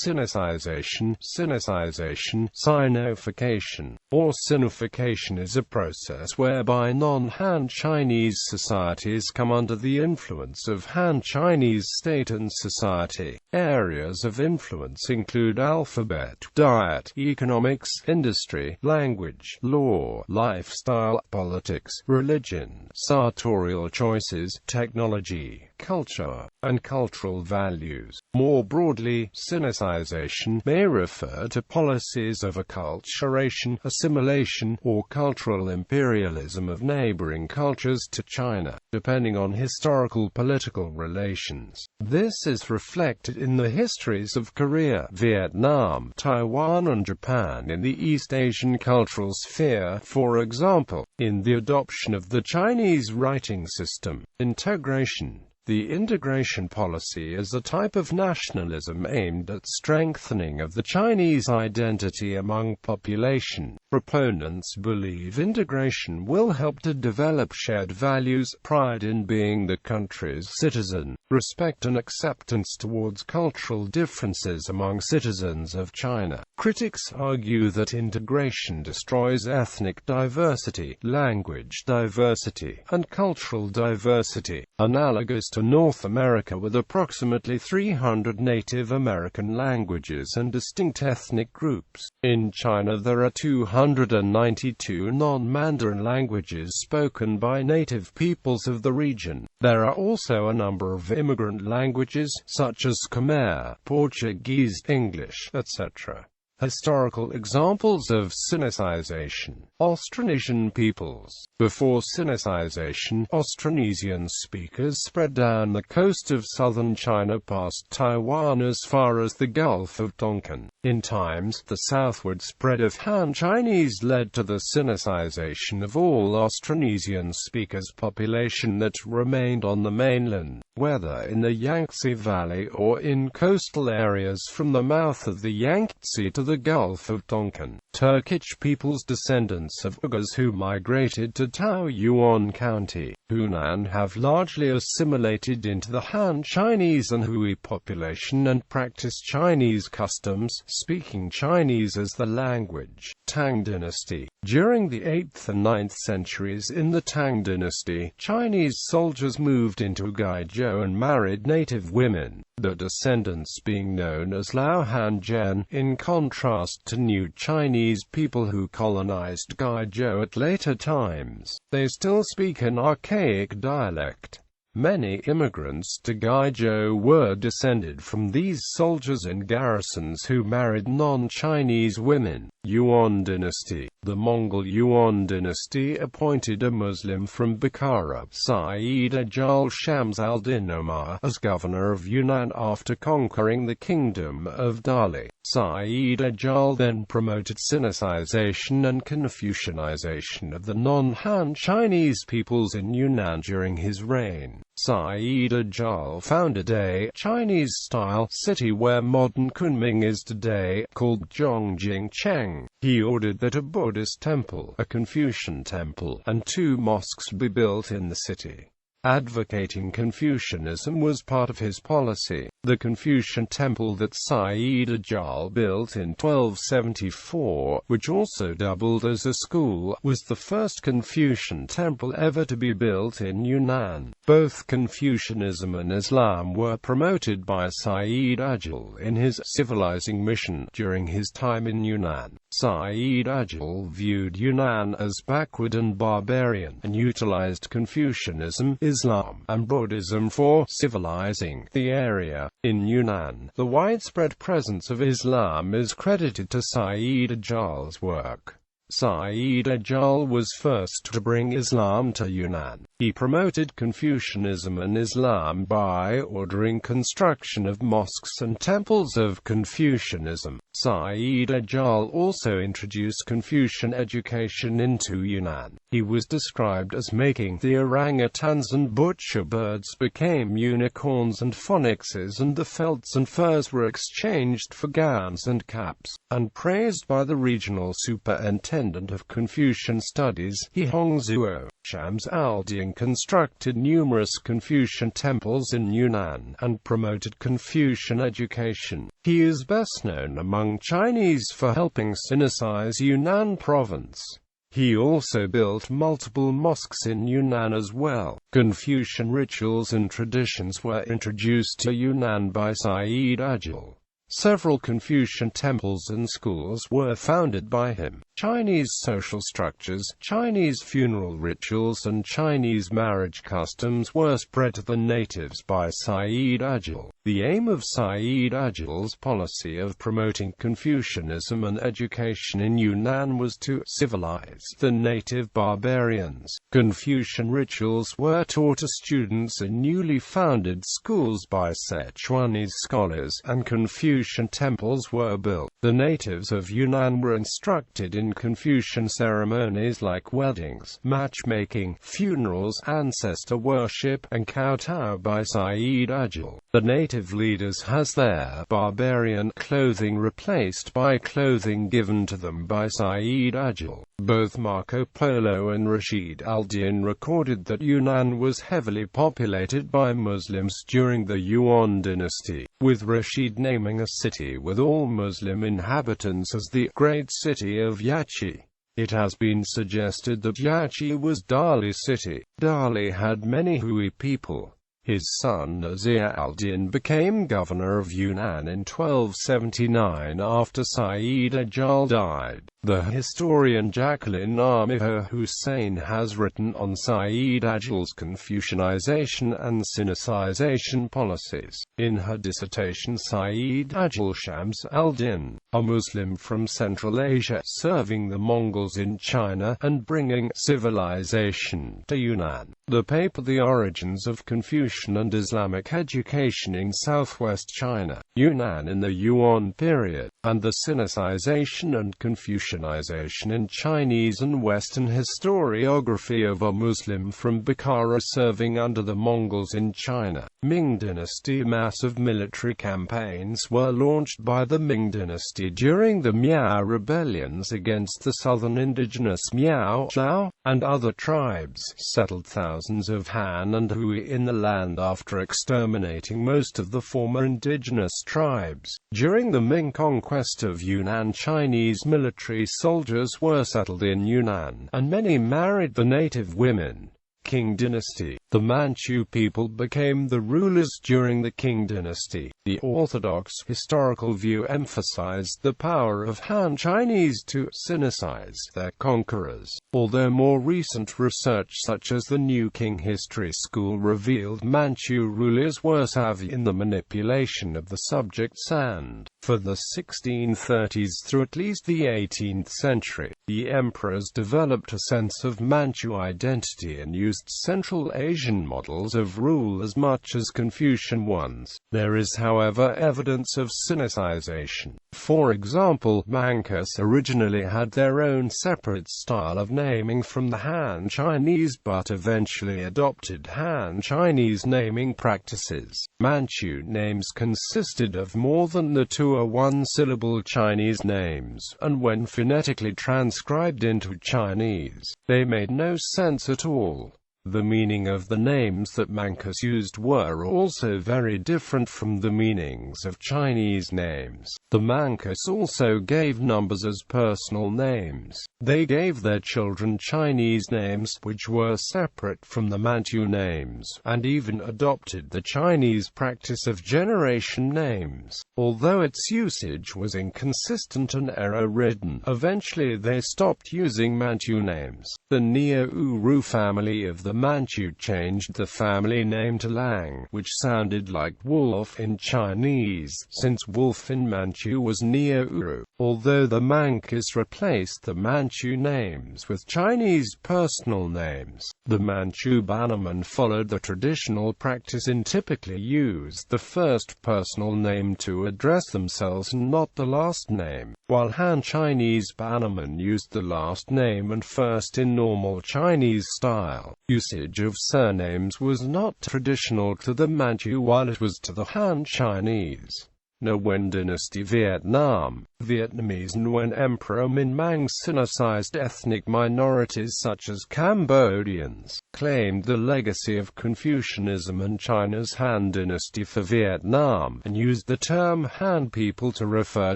Sinicization, sinicization, sinofication, or sinification is a process whereby non-Han Chinese societies come under the influence of Han Chinese state and society. Areas of influence include alphabet, diet, economics, industry, language, law, lifestyle, politics, religion, sartorial choices, technology, culture, and cultural values. More broadly, sinicization may refer to policies of acculturation, assimilation, or cultural imperialism of neighbouring cultures to China, depending on historical political relations. This is reflected in the histories of Korea, Vietnam, Taiwan and Japan in the East Asian cultural sphere, for example, in the adoption of the Chinese writing system. Integration. The integration policy is a type of nationalism aimed at strengthening of the Chinese identity among population. Proponents believe integration will help to develop shared values, pride in being the country's citizen, respect and acceptance towards cultural differences among citizens of China. Critics argue that integration destroys ethnic diversity, language diversity, and cultural diversity, analogous to North America with approximately 300 Native American languages and distinct ethnic groups. In China there are 292 non-Mandarin languages spoken by native peoples of the region. There are also a number of immigrant languages, such as Khmer, Portuguese, English, etc. Historical examples of sinicization. Austronesian peoples. Before sinicization, Austronesian speakers spread down the coast of southern China past Taiwan as far as the Gulf of Tonkin. In times, the southward spread of Han Chinese led to the sinicization of all Austronesian speakers' population that remained on the mainland, whether in the Yangtze Valley or in coastal areas from the mouth of the Yangtze to the Gulf of Tonkin. Turkic peoples descendants of Uyghurs who migrated to Taoyuan County, Hunan have largely assimilated into the Han Chinese and Hui population and practice Chinese customs, speaking Chinese as the language. Tang Dynasty. During the 8th and 9th centuries in the Tang Dynasty, Chinese soldiers moved into Guizhou and married native women, their descendants being known as Lao Han Zhen, in contrast to New Chinese people who colonized Guizhou at later times. They still speak an archaic dialect. Many immigrants to Guizhou were descended from these soldiers in garrisons who married non-Chinese women. Yuan Dynasty. The Mongol Yuan Dynasty appointed a Muslim from Bukhara, Sayyid-Ajal Shams al-Din Omar, as governor of Yunnan after conquering the kingdom of Dali. Sayyid-Ajal then promoted sinicization and Confucianization of the non-Han Chinese peoples in Yunnan during his reign. Sayyid-Ajal founded a Chinese-style city where modern Kunming is today, called Zhongjingcheng. He ordered that a Buddhist temple, a Confucian temple, and 2 mosques be built in the city. Advocating Confucianism was part of his policy. The Confucian temple that Sayyid-Ajal built in 1274, which also doubled as a school, was the first Confucian temple ever to be built in Yunnan. Both Confucianism and Islam were promoted by Sayyid-Ajal in his civilizing mission during his time in Yunnan. Sayyid-Ajal viewed Yunnan as backward and barbarian, and utilized Confucianism, Islam, and Buddhism for civilizing the area. In Yunnan, the widespread presence of Islam is credited to Sayyid-Ajal's work. Sayyid-Ajal was first to bring Islam to Yunnan. He promoted Confucianism and Islam by ordering construction of mosques and temples of Confucianism. Sayyid-Ajal also introduced Confucian education into Yunnan. He was described as making the orangutans and butcher birds became unicorns and phoenixes, and the felts and furs were exchanged for gowns and caps, and praised by the regional superintendent of Confucian studies, He Hongzuo, Shams al-Din Yuan constructed numerous Confucian temples in Yunnan, and promoted Confucian education. He is best known among Chinese for helping Sinicize Yunnan province. He also built multiple mosques in Yunnan as well. Confucian rituals and traditions were introduced to Yunnan by Sayyid Agil. Several Confucian temples and schools were founded by him. Chinese social structures, Chinese funeral rituals and Chinese marriage customs were spread to the natives by Sayyid Agil. The aim of Sayyid Agil's policy of promoting Confucianism and education in Yunnan was to civilize the native barbarians. Confucian rituals were taught to students in newly founded schools by Sichuanese scholars, and Confucian temples were built. The natives of Yunnan were instructed in Confucian ceremonies like weddings, matchmaking, funerals, ancestor worship, and kowtow by Sayyid Agil. The native leaders has their barbarian clothing replaced by clothing given to them by Sayyid Agil. Both Marco Polo and Rashid al-Din recorded that Yunnan was heavily populated by Muslims during the Yuan Dynasty, with Rashid naming a city with all Muslim inhabitants as the great city of Yachi. It has been suggested that Yachi was Dali city. Dali had many Hui people. His son Nasir al-Din became governor of Yunnan in 1279 after Sayyid Agil died. The historian Jacqueline Armijo Hussein has written on Sayyid Agil's Confucianization and Sinicization policies. In her dissertation, Sayyid Agil Shams al-Din, a Muslim from Central Asia, serving the Mongols in China and bringing civilization to Yunnan. The paper The Origins of Confucian and Islamic Education in Southwest China, Yunnan in the Yuan period, and the Sinicization and Confucianization in Chinese and Western historiography of a Muslim from Bukhara serving under the Mongols in China. Ming Dynasty. Massive military campaigns were launched by the Ming Dynasty during the Miao rebellions against the southern indigenous Miao, Zhao, and other tribes, settled thousands of Han and Hui in the land after exterminating most of the former indigenous tribes. During the Ming conquest of Yunnan, Chinese military soldiers were settled in Yunnan, and many married the native women. Qing Dynasty. The Manchu people became the rulers during the Qing Dynasty. The orthodox historical view emphasized the power of Han Chinese to sinicize their conquerors, although more recent research such as the New Qing History School revealed Manchu rulers were savvy in the manipulation of the subjects and, for the 1630s through at least the 18th century, the emperors developed a sense of Manchu identity and used Central Asian models of rule as much as Confucian ones. There is, however, evidence of sinicization. For example, Manchus originally had their own separate style of naming from the Han Chinese but eventually adopted Han Chinese naming practices. Manchu names consisted of more than the two or one-syllable Chinese names, and when phonetically transcribed into Chinese, they made no sense at all. The meaning of the names that Manchus used were also very different from the meanings of Chinese names. The Manchus also gave numbers as personal names. They gave their children Chinese names, which were separate from the Manchu names, and even adopted the Chinese practice of generation names. Although its usage was inconsistent and error-ridden, eventually they stopped using Manchu names. The Neo-Uru family of the Manchu changed the family name to Lang, which sounded like wolf in Chinese, since wolf in Manchu was Neo-Uru. Although the Manchus replaced the Manchu names with Chinese personal names, the Manchu bannermen followed the traditional practice and typically used the first personal name to address themselves and not the last name, while Han Chinese bannermen used the last name and first in normal Chinese style. Usage of surnames was not traditional to the Manchu while it was to the Han Chinese. Yuan Dynasty Vietnam. Vietnamese Nguyen Emperor Minh Mang sinicized ethnic minorities such as Cambodians, claimed the legacy of Confucianism and China's Han Dynasty for Vietnam, and used the term Han people to refer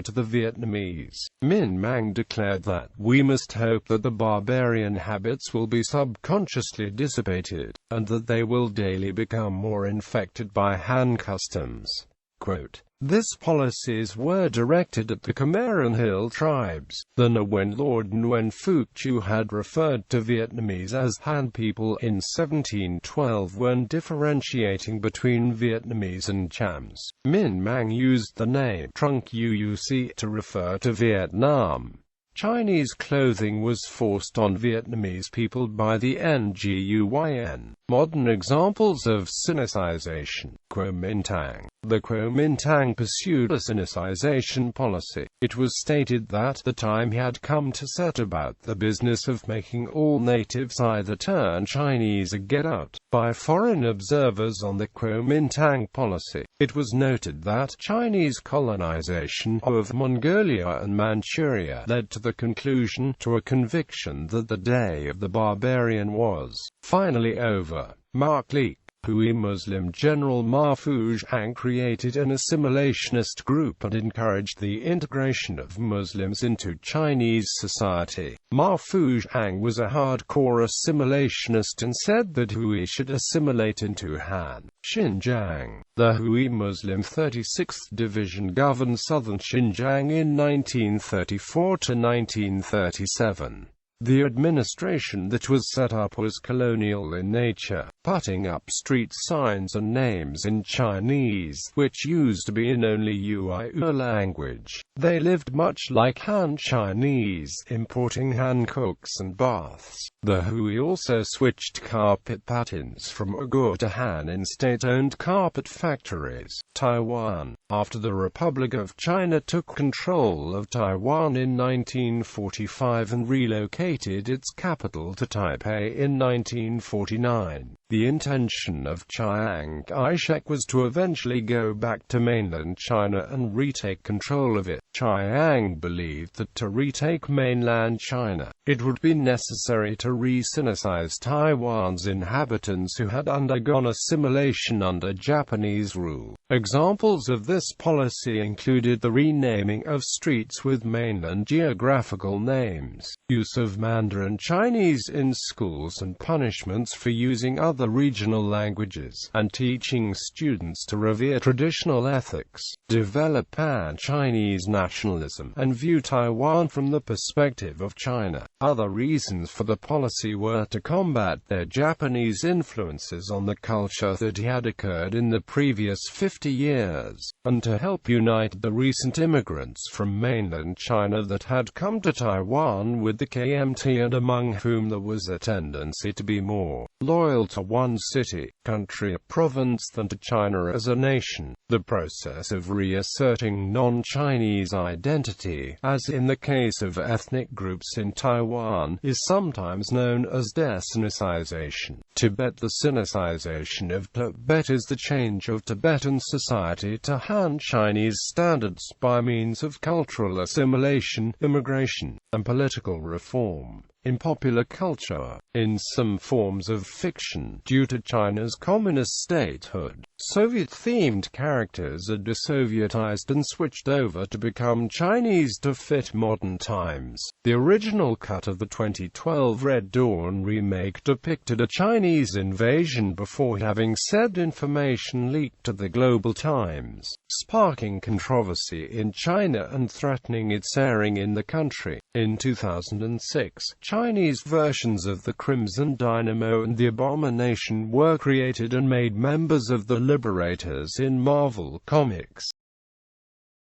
to the Vietnamese. Minh Mang declared that, "We must hope that the barbarian habits will be subconsciously dissipated, and that they will daily become more infected by Han customs." Quote, "This policies were directed at the Khmer and Hill tribes." The Nguyen Lord Nguyen Phuc Chu had referred to Vietnamese as Han people in 1712 when differentiating between Vietnamese and Chams. Minh Mang used the name Trung Uuc to refer to Vietnam. Chinese clothing was forced on Vietnamese people by the Nguyen. Modern examples of sinicization. Kuomintang. The Kuomintang pursued a sinicization policy. It was stated that the time had come to set about the business of making all natives either turn Chinese or get out, by foreign observers on the Kuomintang policy. It was noted that Chinese colonization of Mongolia and Manchuria led to the conclusion, to a conviction that the day of the barbarian was finally over. Mark Leake, Hui Muslim General Ma Fuzhang created an assimilationist group and encouraged the integration of Muslims into Chinese society. Ma Fuzhang was a hardcore assimilationist and said that Hui should assimilate into Han. Xinjiang. The Hui Muslim 36th Division governed southern Xinjiang in 1934 to 1937. The administration that was set up was colonial in nature, putting up street signs and names in Chinese, which used to be in only Uyghur language. They lived much like Han Chinese, importing Han cooks and baths. The Hui also switched carpet patterns from Uyghur to Han in state-owned carpet factories. Taiwan. After the Republic of China took control of Taiwan in 1945 and relocated its capital to Taipei in 1949, the intention of Chiang Kai-shek was to eventually go back to mainland China and retake control of it. Chiang believed that to retake mainland China, it would be necessary to re-sinicize Taiwan's inhabitants who had undergone assimilation under Japanese rule. Examples of this policy included the renaming of streets with mainland geographical names, use of Mandarin Chinese in schools and punishments for using other regional languages, and teaching students to revere traditional ethics, develop pan-Chinese nationalism, and view Taiwan from the perspective of China. Other reasons for the policy were to combat their Japanese influences on the culture that had occurred in the previous 50 years, and to help unite the recent immigrants from mainland China that had come to Taiwan with the KMT, and among whom there was a tendency to be more loyal to one city, country or province than to China as a nation. The process of reasserting non-Chinese identity, as in the case of ethnic groups in Taiwan, is sometimes known as de-sinicization. Tibet. The sinicization of Tibet is the change of Tibetan society to Han Chinese standards by means of cultural assimilation, immigration, and political reform. In popular culture, in some forms of fiction, due to China's communist statehood, Soviet-themed characters are desovietized and switched over to become Chinese to fit modern times. The original cut of the 2012 Red Dawn remake depicted a Chinese invasion before having said information leaked to the Global Times, sparking controversy in China and threatening its airing in the country. In 2006, Chinese versions of the Crimson Dynamo and the Abomination were created and made members of the Liberators in Marvel Comics.